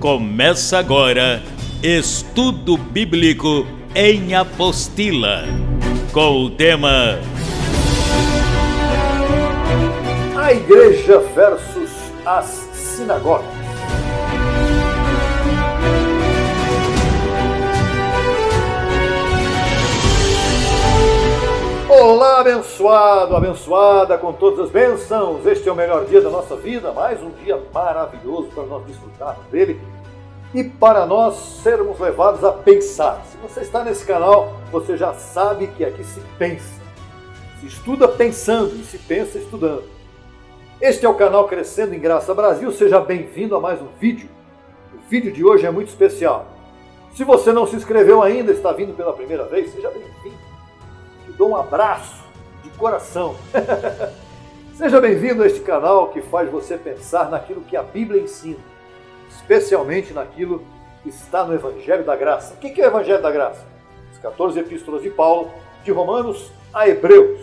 Começa agora Estudo Bíblico em Apostila, com o tema A Igreja versus as Sinagogas. Olá, abençoado, abençoada, com todas as bênçãos. Este é o melhor dia da nossa vida, mais um dia maravilhoso para nós desfrutarmos dele e para nós sermos levados a pensar. Se você está nesse canal, você já sabe que aqui se pensa, se estuda pensando e se pensa estudando. Este é o canal Crescendo em Graça Brasil, seja bem-vindo a mais um vídeo. O vídeo de hoje é muito especial. Se você não se inscreveu ainda, está vindo pela primeira vez, seja bem-vindo. Te dou um abraço de coração. Seja bem-vindo a este canal que faz você pensar naquilo que a Bíblia ensina, especialmente naquilo que está no Evangelho da Graça. O que é o Evangelho da Graça? As 14 epístolas de Paulo, de Romanos a Hebreus.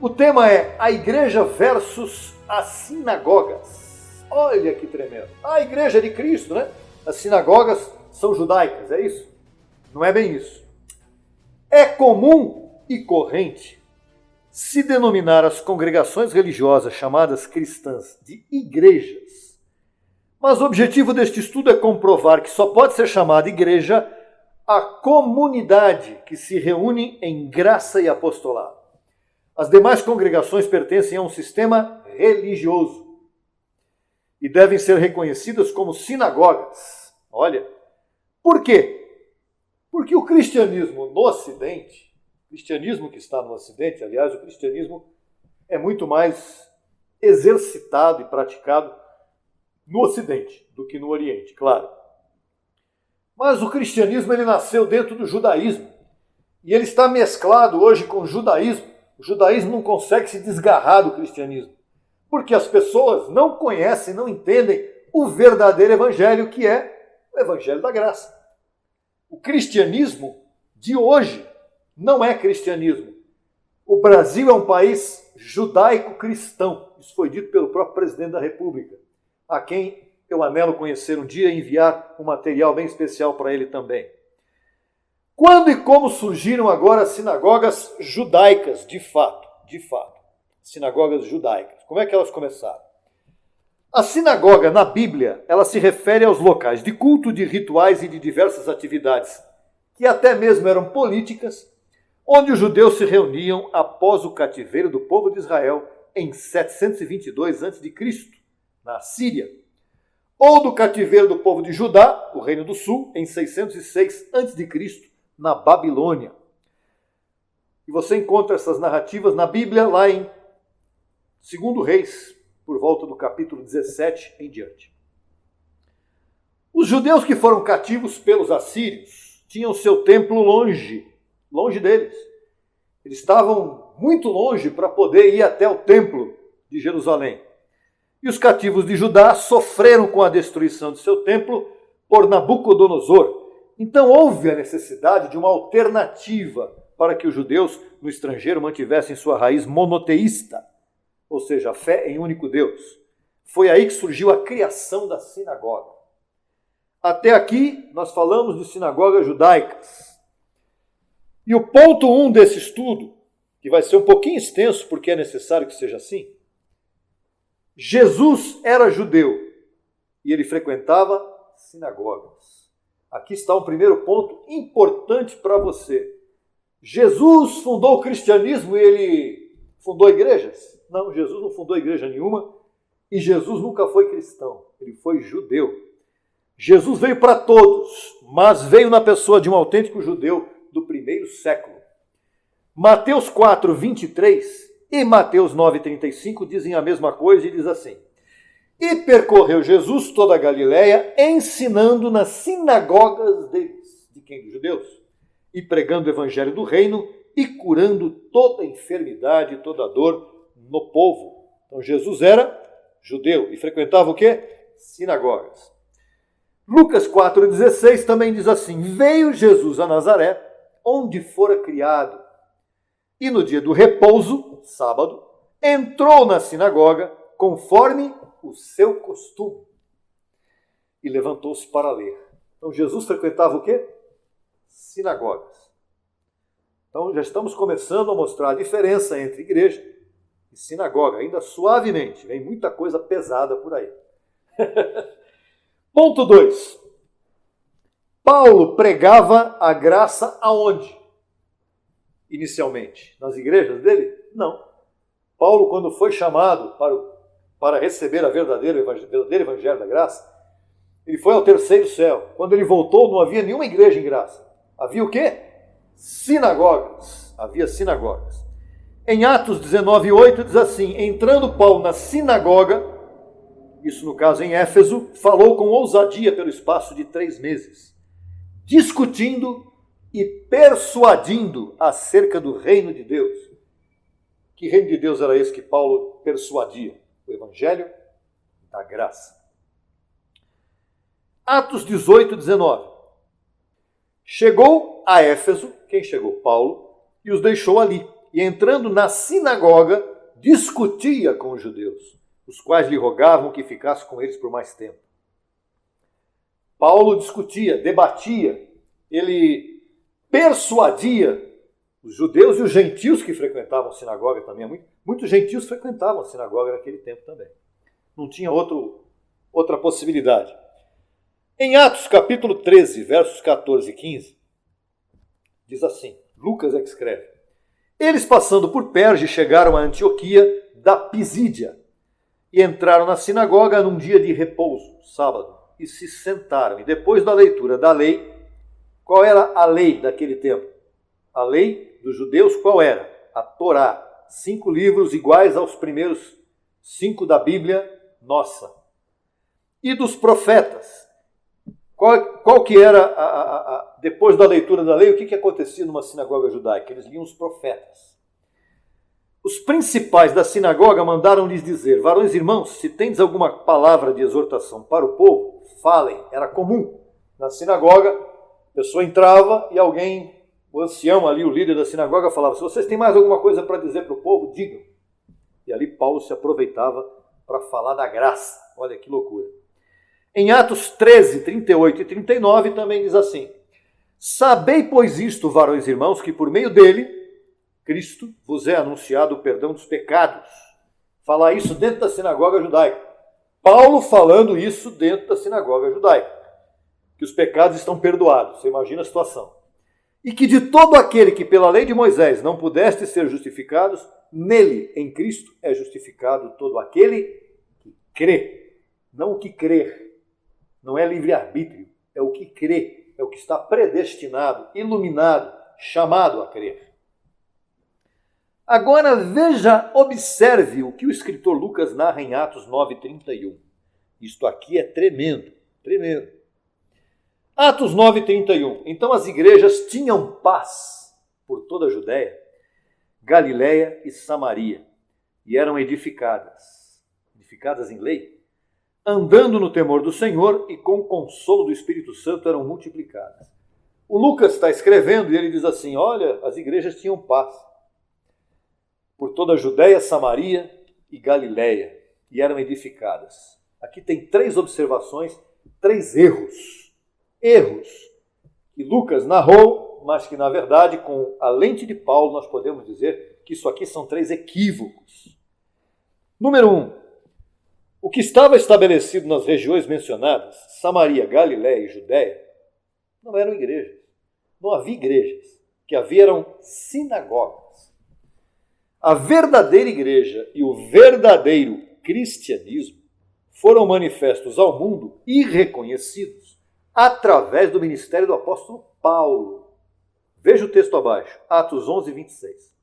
O tema é a igreja versus as sinagogas. Olha que tremendo. A igreja de Cristo, né? As sinagogas são judaicas, é isso? Não é bem isso. É comum e corrente se denominar as congregações religiosas chamadas cristãs de igrejas. Mas o objetivo deste estudo é comprovar que só pode ser chamada igreja a comunidade que se reúne em graça e apostolado. As demais congregações pertencem a um sistema religioso e devem ser reconhecidas como sinagogas. Olha, por quê? Porque o cristianismo no Ocidente, o cristianismo que está no Ocidente, aliás, o cristianismo é muito mais exercitado e praticado no Ocidente do que no Oriente, claro. Mas o cristianismo ele nasceu dentro do judaísmo e ele está mesclado hoje com o judaísmo. O judaísmo não consegue se desgarrar do cristianismo, porque as pessoas não conhecem, não entendem o verdadeiro evangelho, que é o evangelho da graça. O cristianismo de hoje não é cristianismo. O Brasil é um país judaico-cristão. Isso foi dito pelo próprio presidente da República, a quem eu anelo conhecer um dia e enviar um material bem especial para ele também. Quando e como surgiram agora as sinagogas judaicas, de fato? Sinagogas judaicas. Como é que elas começaram? A sinagoga, na Bíblia, ela se refere aos locais de culto, de rituais e de diversas atividades, que até mesmo eram políticas, onde os judeus se reuniam após o cativeiro do povo de Israel em 722 a.C., na Síria, ou do cativeiro do povo de Judá, o Reino do Sul, em 606 a.C., na Babilônia. E você encontra essas narrativas na Bíblia, lá em 2 Reis, por volta do capítulo 17 em diante. Os judeus que foram cativos pelos assírios tinham seu templo longe deles. Eles estavam muito longe para poder ir até o templo de Jerusalém. E os cativos de Judá sofreram com a destruição de seu templo por Nabucodonosor. Então houve a necessidade de uma alternativa para que os judeus no estrangeiro mantivessem sua raiz monoteísta, ou seja, a fé em único Deus. Foi aí que surgiu a criação da sinagoga. Até aqui nós falamos de sinagogas judaicas. E o ponto 1 desse estudo, que vai ser um pouquinho extenso porque é necessário que seja assim, Jesus era judeu e ele frequentava sinagogas. Aqui está um primeiro ponto importante para você. Jesus fundou o cristianismo e ele fundou igrejas? Não, Jesus não fundou igreja nenhuma e Jesus nunca foi cristão, ele foi judeu. Jesus veio para todos, mas veio na pessoa de um autêntico judeu do primeiro século. Mateus 4, 23 e Mateus 9, 35 dizem a mesma coisa e diz assim: E percorreu Jesus toda a Galileia, ensinando nas sinagogas deles, de quem? Dos judeus, e pregando o evangelho do reino e curando toda enfermidade e toda dor no povo. Então Jesus era judeu e frequentava o quê? Sinagogas. Lucas 4,16 também diz assim: Veio Jesus a Nazaré, onde fora criado, e no dia do repouso, sábado, entrou na sinagoga, conforme o seu costume. e levantou-se para ler. Então Jesus frequentava o quê? Sinagogas. Então já estamos começando a mostrar a diferença entre igreja e sinagoga, ainda suavemente, vem muita coisa pesada por aí. Ponto 2. Paulo pregava a graça aonde? Inicialmente, nas igrejas dele? Não. Paulo, quando foi chamado para receber o verdadeiro evangelho da graça, ele foi ao terceiro céu. Quando ele voltou, não havia nenhuma igreja em graça. Havia o quê? Sinagogas. Havia sinagogas. Em Atos 19:8 diz assim: entrando Paulo na sinagoga, isso no caso em Éfeso, falou com ousadia pelo espaço de 3 meses, discutindo e persuadindo acerca do reino de Deus. Que reino de Deus era esse que Paulo persuadia? O evangelho da graça. Atos 18:19. Chegou a Éfeso, quem chegou? Paulo, e os deixou ali. E entrando na sinagoga, discutia com os judeus, os quais lhe rogavam que ficasse com eles por mais tempo. Paulo discutia, debatia, ele persuadia os judeus e os gentios que frequentavam a sinagoga também. Muitos gentios frequentavam a sinagoga naquele tempo também. Não tinha outra possibilidade. Em Atos capítulo 13, versos 14 e 15, diz assim, Lucas é que escreve: eles passando por Perge chegaram a Antioquia da Pisídia e entraram na sinagoga num dia de repouso, sábado, e se sentaram. E depois da leitura da lei, qual era a lei daquele tempo? A lei dos judeus qual era? A Torá, 5 livros iguais aos primeiros 5 da Bíblia nossa. E dos profetas. Qual que era, depois da leitura da lei, o que acontecia numa sinagoga judaica? Eles liam os profetas. Os principais da sinagoga mandaram-lhes dizer: varões irmãos, se tendes alguma palavra de exortação para o povo, falem. Era comum. Na sinagoga, a pessoa entrava e alguém, o ancião ali, o líder da sinagoga, falava: se vocês têm mais alguma coisa para dizer para o povo, digam. E ali Paulo se aproveitava para falar da graça. Olha que loucura. Em Atos 13, 38 e 39 também diz assim: sabei, pois isto, varões irmãos, que por meio dele, Cristo, vos é anunciado o perdão dos pecados. Falar isso dentro da sinagoga judaica. Paulo falando isso dentro da sinagoga judaica. Que os pecados estão perdoados. Você imagina a situação. E que de todo aquele que pela lei de Moisés não pudeste ser justificados, nele, em Cristo, é justificado todo aquele que crê. Não o que crer. Não é livre-arbítrio, é o que crê, é o que está predestinado, iluminado, chamado a crer. Agora veja, observe o que o escritor Lucas narra em Atos 9:31. Isto aqui é tremendo, tremendo. Atos 9:31. Então as igrejas tinham paz por toda a Judéia, Galiléia e Samaria, e eram edificadas em lei, andando no temor do Senhor e com o consolo do Espírito Santo eram multiplicadas. O Lucas está escrevendo e ele diz assim: olha, as igrejas tinham paz por toda a Judéia, Samaria e Galiléia, e eram edificadas. Aqui tem 3 observações, 3 erros. Erros que Lucas narrou, mas que na verdade, com a lente de Paulo, nós podemos dizer que isso aqui são 3 equívocos. Número 1. O que estava estabelecido nas regiões mencionadas, Samaria, Galiléia e Judéia, não eram igrejas. Não havia igrejas. O que havia eram sinagogas. A verdadeira igreja e o verdadeiro cristianismo foram manifestos ao mundo e reconhecidos através do ministério do apóstolo Paulo. Veja o texto abaixo, Atos 11, 26.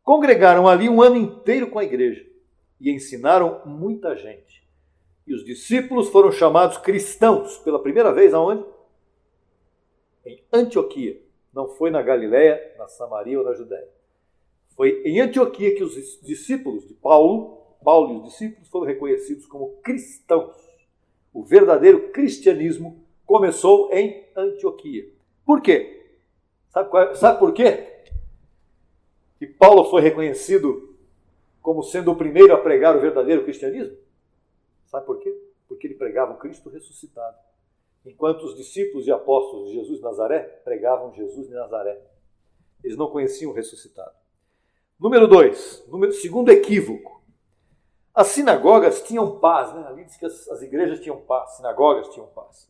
Congregaram ali um ano inteiro com a igreja e ensinaram muita gente. E os discípulos foram chamados cristãos pela primeira vez aonde? Em Antioquia. Não foi na Galiléia, na Samaria ou na Judéia. Foi em Antioquia que os discípulos de Paulo e os discípulos foram reconhecidos como cristãos. O verdadeiro cristianismo começou em Antioquia. Por quê? Sabe por quê? Que Paulo foi reconhecido como sendo o primeiro a pregar o verdadeiro cristianismo? Sabe por quê? porque ele pregava o Cristo ressuscitado. Enquanto os discípulos e apóstolos de Jesus de Nazaré pregavam Jesus de Nazaré. Eles não conheciam o ressuscitado. Número 2, segundo equívoco. As sinagogas tinham paz, né? Ali diz que as igrejas tinham paz, sinagogas tinham paz.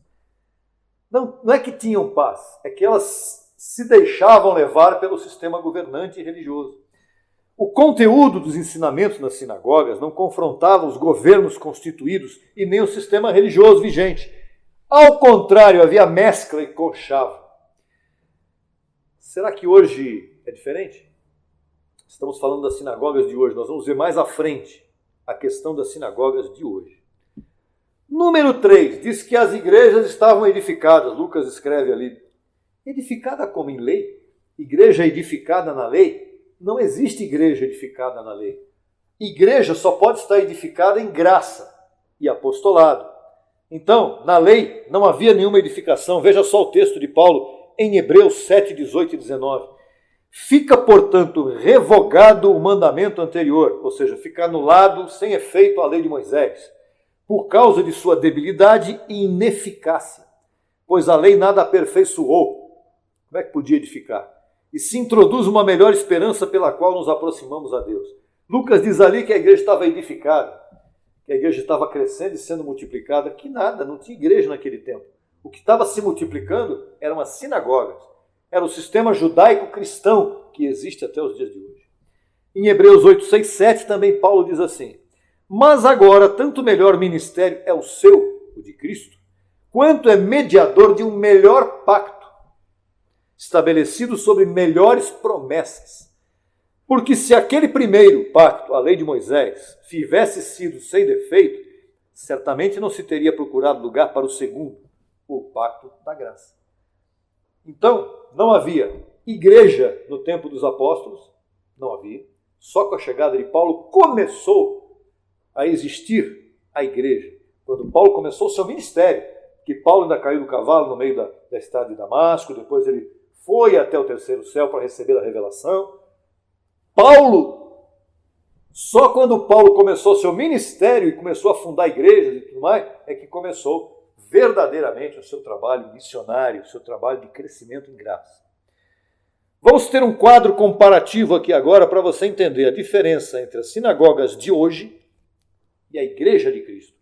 Não é que tinham paz, é que elas se deixavam levar pelo sistema governante e religioso. O conteúdo dos ensinamentos nas sinagogas não confrontava os governos constituídos e nem o sistema religioso vigente. Ao contrário, havia mescla e conchavo. Será que hoje é diferente? Estamos falando das sinagogas de hoje, nós vamos ver mais à frente a questão das sinagogas de hoje. Número 3, diz que as igrejas estavam edificadas. Lucas escreve ali, edificada como em lei? Igreja edificada na lei? Não existe igreja edificada na lei. Igreja só pode estar edificada em graça e apostolado. Então, na lei não havia nenhuma edificação. Veja só o texto de Paulo em Hebreus 7, 18 e 19. Fica, portanto, revogado o mandamento anterior, ou seja, fica anulado sem efeito a lei de Moisés, por causa de sua debilidade e ineficácia, pois a lei nada aperfeiçoou. Como é que podia edificar? E se introduz uma melhor esperança pela qual nos aproximamos a Deus. Lucas diz ali que a igreja estava edificada, que a igreja estava crescendo e sendo multiplicada, que nada, não tinha igreja naquele tempo. O que estava se multiplicando eram as sinagogas, era o sistema judaico-cristão que existe até os dias de hoje. Em Hebreus 8, 6, 7 também Paulo diz assim, mas agora tanto melhor ministério é o seu, o de Cristo, quanto é mediador de um melhor pacto, estabelecido sobre melhores promessas. Porque se aquele primeiro pacto, a lei de Moisés, tivesse sido sem defeito, certamente não se teria procurado lugar para o segundo, o pacto da graça. Então, não havia igreja no tempo dos apóstolos, não havia. Só com a chegada de Paulo começou a existir a igreja. Quando Paulo começou o seu ministério, que Paulo ainda caiu do cavalo no meio da estrada de Damasco, depois ele foi até o terceiro céu para receber a revelação. Só quando Paulo começou seu ministério e começou a fundar igrejas e tudo mais, é que começou verdadeiramente o seu trabalho missionário, o seu trabalho de crescimento em graça. Vamos ter um quadro comparativo aqui agora para você entender a diferença entre as sinagogas de hoje e a igreja de Cristo.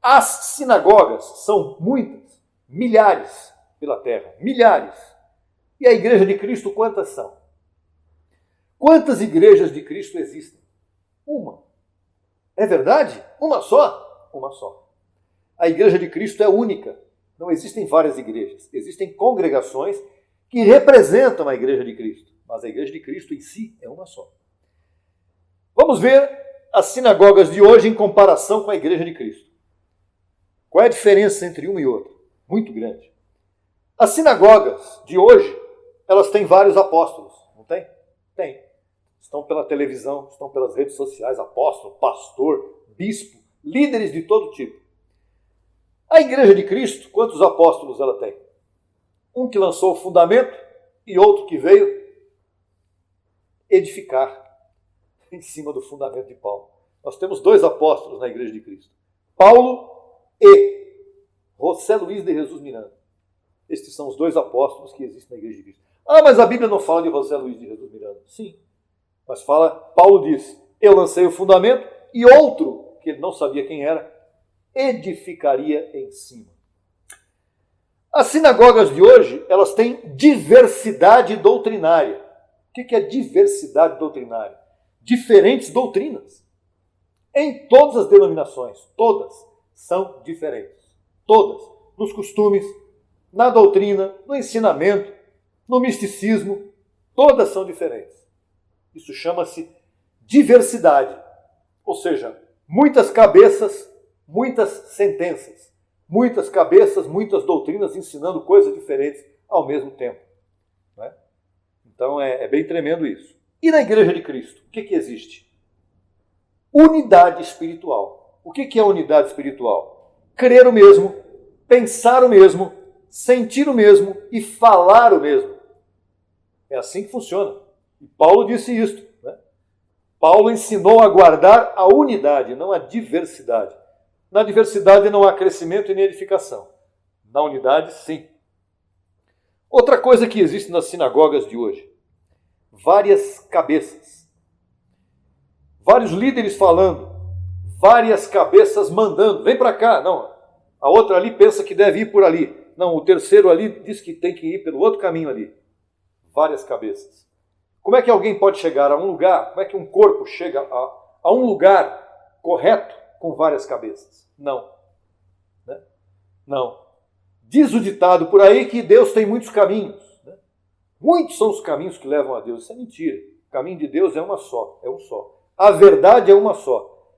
As sinagogas são muitas, milhares pela terra, milhares. E a igreja de Cristo quantas são? Quantas igrejas de Cristo existem? Uma. É verdade? Uma só? Uma só. A igreja de Cristo é única. Não existem várias igrejas. Existem congregações que representam a igreja de Cristo. Mas a igreja de Cristo em si é uma só. Vamos ver as sinagogas de hoje em comparação com a igreja de Cristo. Qual é a diferença entre uma e outra? Muito grande. As sinagogas de hoje, elas têm vários apóstolos, não tem? Tem. Estão pela televisão, estão pelas redes sociais, apóstolo, pastor, bispo, líderes de todo tipo. A igreja de Cristo, quantos apóstolos ela tem? Um que lançou o fundamento e outro que veio edificar em cima do fundamento de Paulo. Nós temos 2 apóstolos na igreja de Cristo. Paulo e José Luiz de Jesus Miranda. Estes são os 2 apóstolos que existem na igreja de Cristo. Ah, mas a Bíblia não fala de José Luiz de Jesus Miranda. Sim, mas Paulo diz, eu lancei o fundamento e outro, que ele não sabia quem era, edificaria em cima. As sinagogas de hoje, elas têm diversidade doutrinária. O que é diversidade doutrinária? Diferentes doutrinas. Em todas as denominações, todas são diferentes. Todas. Nos costumes, na doutrina, no ensinamento, no misticismo, todas são diferentes. Isso chama-se diversidade. Ou seja, muitas cabeças, muitas sentenças. Muitas cabeças, muitas doutrinas ensinando coisas diferentes ao mesmo tempo. Não é? Então é bem tremendo isso. E na igreja de Cristo, o que existe? Unidade espiritual. O que é unidade espiritual? Crer o mesmo, pensar o mesmo, sentir o mesmo e falar o mesmo. É assim que funciona. E Paulo disse isto. Né? Paulo ensinou a guardar a unidade, não a diversidade. Na diversidade não há crescimento e nem edificação. Na unidade, sim. Outra coisa que existe nas sinagogas de hoje: várias cabeças. Vários líderes falando, várias cabeças mandando. Vem para cá. Não, a outra ali pensa que deve ir por ali. Não, o terceiro ali diz que tem que ir pelo outro caminho ali. Várias cabeças. Como é que alguém pode chegar a um lugar? Como é que um corpo chega a um lugar correto com várias cabeças? Não. Né? Não. Diz o ditado por aí que Deus tem muitos caminhos. Né? Muitos são os caminhos que levam a Deus. Isso é mentira. O caminho de Deus é uma só, é um só. A verdade é uma só.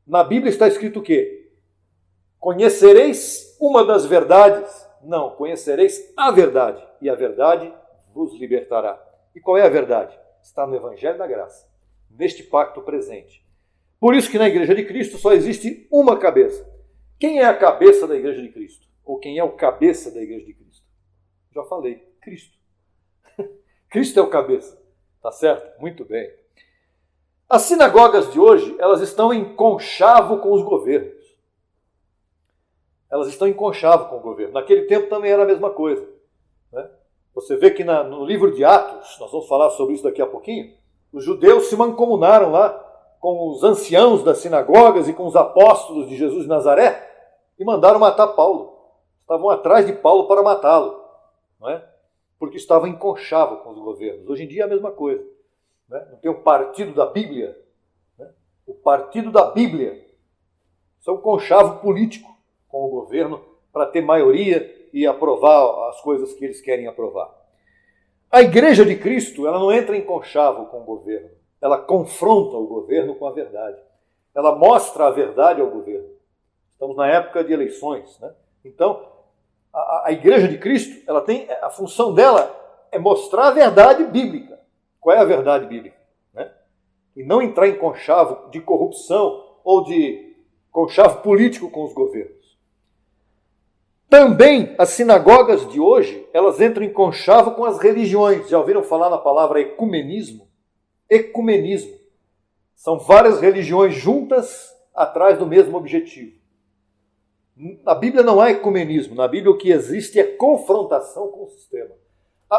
Na Bíblia está escrito o quê? Conhecereis uma das verdades? Não, conhecereis a verdade, e a verdade vos libertará. E qual é a verdade? Está no Evangelho da Graça, neste pacto presente. Por isso que na Igreja de Cristo só existe uma cabeça. Quem é a cabeça da Igreja de Cristo? Ou quem é o cabeça da Igreja de Cristo? Já falei, Cristo. Cristo é o cabeça. Tá certo? Muito bem. As sinagogas de hoje, elas estão em conchavo com os governos. Elas estão em conchavo com o governo. Naquele tempo também era a mesma coisa. Né? Você vê que no livro de Atos, nós vamos falar sobre isso daqui a pouquinho, os judeus se mancomunaram lá com os anciãos das sinagogas e com os apóstolos de Jesus de Nazaré e mandaram matar Paulo. Estavam atrás de Paulo para matá-lo. Não é? Porque estavam em conchavo com os governos. Hoje em dia é a mesma coisa. Né? Não tem o partido da Bíblia. Né? O partido da Bíblia. Isso é um conchavo político com o governo para ter maioria e aprovar as coisas que eles querem aprovar. A Igreja de Cristo, ela não entra em conchavo com o governo. Ela confronta o governo com a verdade. Ela mostra a verdade ao governo. Estamos na época de eleições. Né? Então, a Igreja de Cristo, ela tem, a função dela é mostrar a verdade bíblica. Qual é a verdade bíblica? Né? E não entrar em conchavo de corrupção ou de conchavo político com os governos. Também as sinagogas de hoje, elas entram em conchavo com as religiões. Já ouviram falar na palavra ecumenismo? Ecumenismo. São várias religiões juntas atrás do mesmo objetivo. Na Bíblia não há ecumenismo. Na Bíblia o que existe é confrontação com o sistema.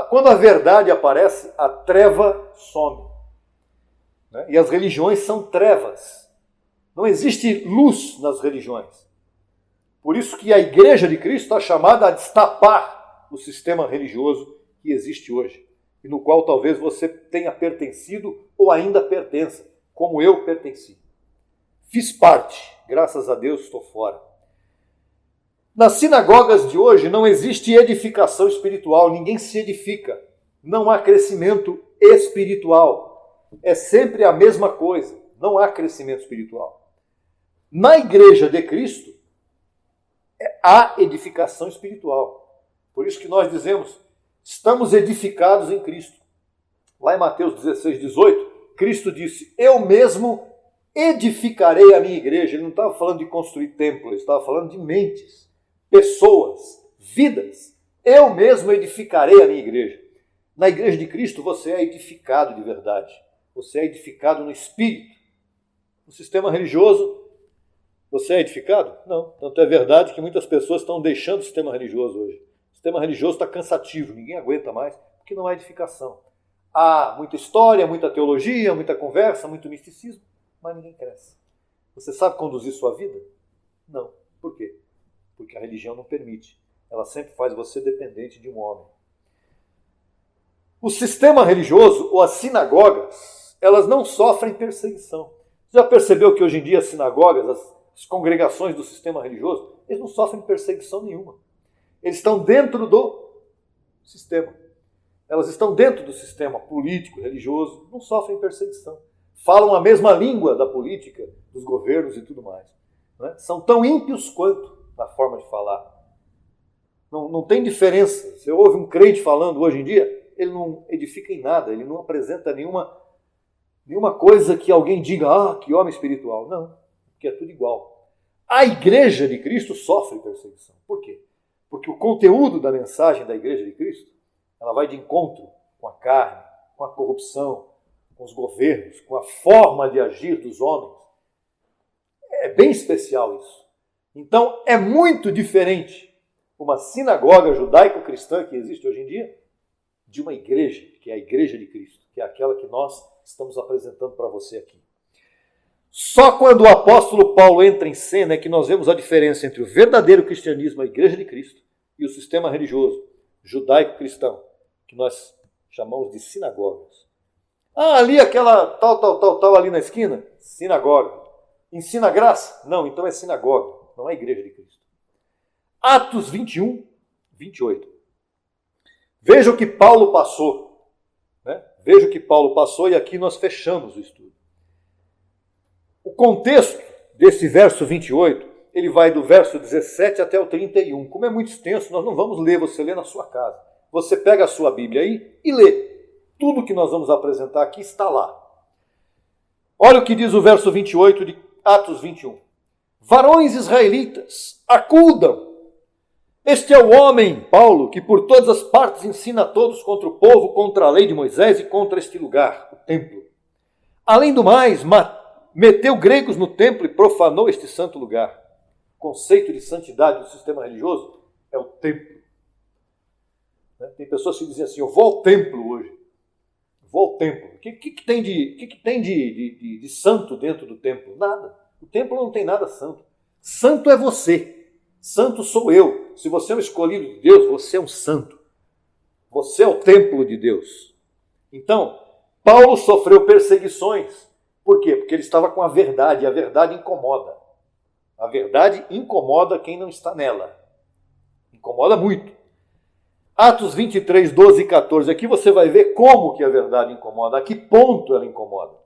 Quando a verdade aparece, a treva some. Né? E as religiões são trevas. Não existe luz nas religiões. Por isso que a Igreja de Cristo está chamada a destapar o sistema religioso que existe hoje, e no qual talvez você tenha pertencido ou ainda pertença, como eu pertenci. Fiz parte, graças a Deus estou fora. Nas sinagogas de hoje não existe edificação espiritual, ninguém se edifica, não há crescimento espiritual, é sempre a mesma coisa, não há crescimento espiritual. Na Igreja de Cristo, há edificação espiritual. Por isso que nós dizemos, estamos edificados em Cristo. Lá em Mateus 16, 18, Cristo disse, eu mesmo edificarei a minha igreja. Ele não estava falando de construir templos, ele estava falando de mentes, pessoas, vidas. Eu mesmo edificarei a minha igreja. Na Igreja de Cristo você é edificado de verdade. Você é edificado no Espírito. No sistema religioso, você é edificado? Não. Tanto é verdade que muitas pessoas estão deixando o sistema religioso hoje. O sistema religioso está cansativo, ninguém aguenta mais, porque não há edificação. Há muita história, muita teologia, muita conversa, muito misticismo, mas ninguém cresce. Você sabe conduzir sua vida? Não. Por quê? Porque a religião não permite. Ela sempre faz você dependente de um homem. O sistema religioso, ou as sinagogas, elas não sofrem perseguição. Você já percebeu que hoje em dia as sinagogas, as congregações do sistema religioso, eles não sofrem perseguição nenhuma. Eles estão dentro do sistema. Elas estão dentro do sistema político, religioso, não sofrem perseguição. Falam a mesma língua da política, dos governos e tudo mais. Né? São tão ímpios quanto na forma de falar. Não tem diferença. Você ouve um crente falando hoje em dia, ele não edifica em nada, ele não apresenta nenhuma coisa que alguém diga, que homem espiritual. Não, porque é tudo igual. A Igreja de Cristo sofre perseguição. Por quê? Porque o conteúdo da mensagem da Igreja de Cristo, ela vai de encontro com a carne, com a corrupção, com os governos, com a forma de agir dos homens. É bem especial isso. Então é muito diferente uma sinagoga judaico-cristã que existe hoje em dia de uma igreja, que é a Igreja de Cristo, que é aquela que nós estamos apresentando para você aqui. Só quando o apóstolo Paulo entra em cena é que nós vemos a diferença entre o verdadeiro cristianismo, a Igreja de Cristo, e o sistema religioso judaico-cristão, que nós chamamos de sinagogas. Ali aquela tal ali na esquina, sinagoga. Ensina graça? Não, então é sinagoga, não é a Igreja de Cristo. Atos 21, 28. Veja o que Paulo passou. Né? Veja o que Paulo passou e aqui nós fechamos o estudo. O contexto desse verso 28, ele vai do verso 17 até o 31. Como é muito extenso, nós não vamos ler, você lê na sua casa. Você pega a sua Bíblia aí e lê. Tudo que nós vamos apresentar aqui está lá. Olha o que diz o verso 28 de Atos 21. Varões israelitas, acudam! Este é o homem, Paulo, que por todas as partes ensina a todos contra o povo, contra a lei de Moisés e contra este lugar, o templo. Além do mais, meteu gregos no templo e profanou este santo lugar. O conceito de santidade do sistema religioso é o templo. Tem pessoas que dizem assim, eu vou ao templo hoje. Vou ao templo. O que tem de santo dentro do templo? Nada. O templo não tem nada santo. Santo é você. Santo sou eu. Se você é um escolhido de Deus, você é um santo. Você é o templo de Deus. Então, Paulo sofreu perseguições. Por quê? Porque ele estava com a verdade, e a verdade incomoda. A verdade incomoda quem não está nela. Incomoda muito. Atos 23, 12 e 14. Aqui você vai ver como que a verdade incomoda, a que ponto ela incomoda.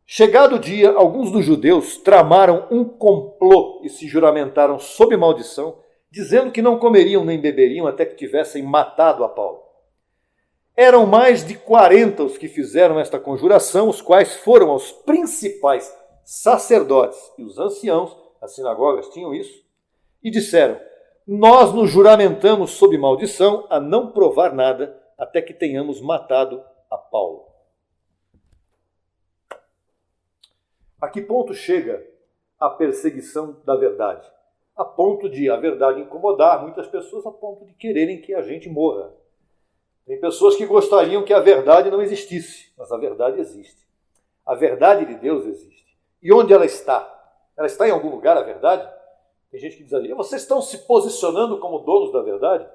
Chegado o dia, alguns dos judeus tramaram um complô e se juramentaram sob maldição, dizendo que não comeriam nem beberiam até que tivessem matado a Paulo. Eram mais de 40 os que fizeram esta conjuração, os quais foram aos principais sacerdotes e os anciãos, as sinagogas tinham isso, e disseram, nós nos juramentamos sob maldição a não provar nada até que tenhamos matado a Paulo. A que ponto chega a perseguição da verdade? A ponto de a verdade incomodar muitas pessoas, a ponto de quererem que a gente morra. Tem pessoas que gostariam que a verdade não existisse, mas a verdade existe. A verdade de Deus existe. E onde ela está? Ela está em algum lugar, a verdade? Tem gente que diz ali, vocês estão se posicionando como donos da verdade?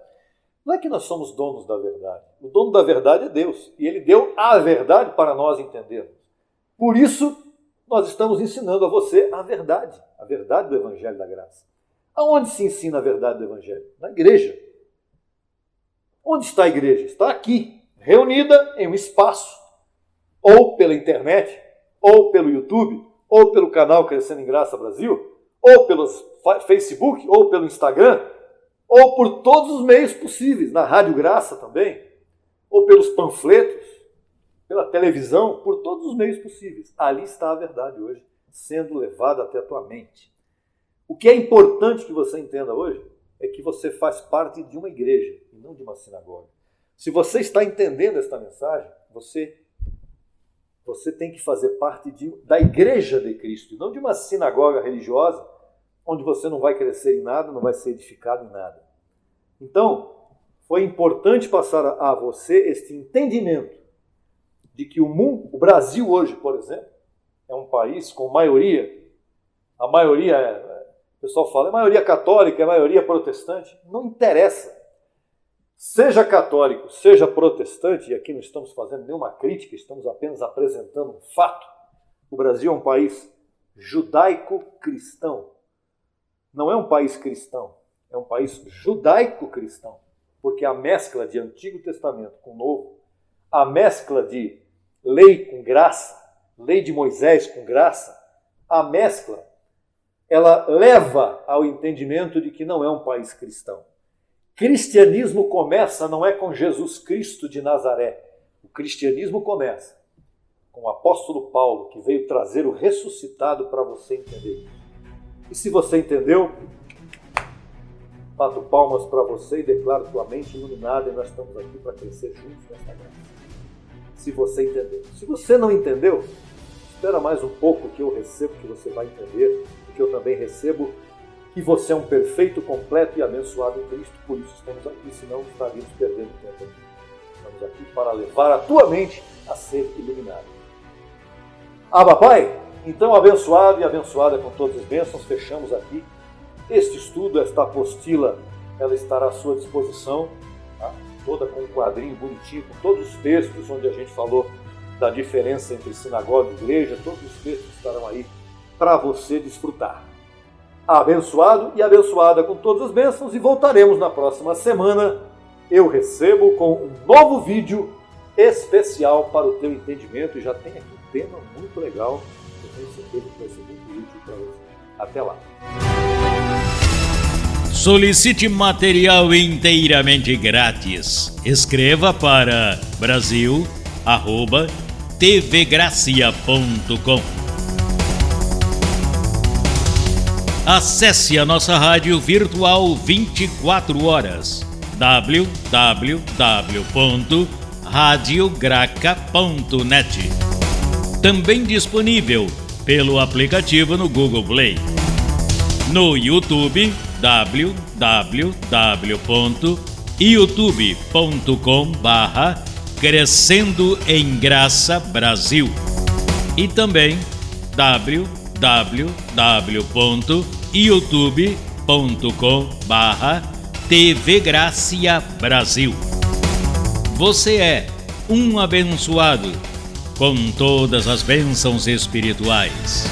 Não é que nós somos donos da verdade. O dono da verdade é Deus. E Ele deu a verdade para nós entendermos. Por isso, nós estamos ensinando a você a verdade do Evangelho da Graça. Aonde se ensina a verdade do Evangelho? Na igreja. Onde está a igreja? Está aqui, reunida em um espaço, ou pela internet, ou pelo YouTube, ou pelo canal Crescendo em Graça Brasil, ou pelo Facebook, ou pelo Instagram, ou por todos os meios possíveis, na Rádio Graça também, ou pelos panfletos, pela televisão, por todos os meios possíveis. Ali está a verdade hoje, sendo levada até a tua mente. O que é importante que você entenda hoje é que você faz parte de uma igreja e não de uma sinagoga. Se você está entendendo esta mensagem, você tem que fazer parte da igreja de Cristo, e não de uma sinagoga religiosa, onde você não vai crescer em nada, não vai ser edificado em nada. Então, foi importante passar a você este entendimento de que o Brasil hoje, por exemplo, é um país com maioria, o pessoal fala, é maioria católica, é maioria protestante, não interessa. Seja católico, seja protestante, e aqui não estamos fazendo nenhuma crítica, estamos apenas apresentando um fato. O Brasil é um país judaico-cristão. Não é um país cristão, é um país judaico-cristão, porque a mescla de Antigo Testamento com Novo, a mescla de lei com graça, lei de Moisés com graça, a mescla, ela leva ao entendimento de que não é um país cristão. Cristianismo começa não é com Jesus Cristo de Nazaré. O cristianismo começa com o apóstolo Paulo, que veio trazer o ressuscitado para você entender. E se você entendeu, bato palmas para você e declaro tua mente iluminada, e nós estamos aqui para crescer juntos nesta graça. Se você entendeu. Se você não entendeu, espera mais um pouco que eu recebo, que você vai entender, porque eu também recebo que você é um perfeito, completo e abençoado em Cristo. Por isso estamos aqui, senão estaríamos perdendo tempo aqui. Estamos aqui para levar a tua mente a ser iluminada. Papai, então abençoado e abençoada com todas as bênçãos, fechamos aqui este estudo, esta apostila, ela estará à sua disposição, tá? Toda com um quadrinho bonitinho, com todos os textos onde a gente falou da diferença entre sinagoga e igreja, todos os textos estarão aí para você desfrutar. Abençoado e abençoada com todas as bênçãos e voltaremos na próxima semana. Eu recebo com um novo vídeo especial para o teu entendimento e já tem aqui um tema muito legal. Eu tenho certeza que vai ser muito útil para você. Até lá. Solicite material inteiramente grátis. Escreva para brasil@tvgracia.com. Acesse a nossa rádio virtual 24 horas. www.radiograca.net. Também disponível pelo aplicativo no Google Play. No YouTube, www.youtube.com/Crescendo em Graça Brasil. E também www.youtube.com/TV Gracia Brasil. Você é um abençoado com todas as bênçãos espirituais.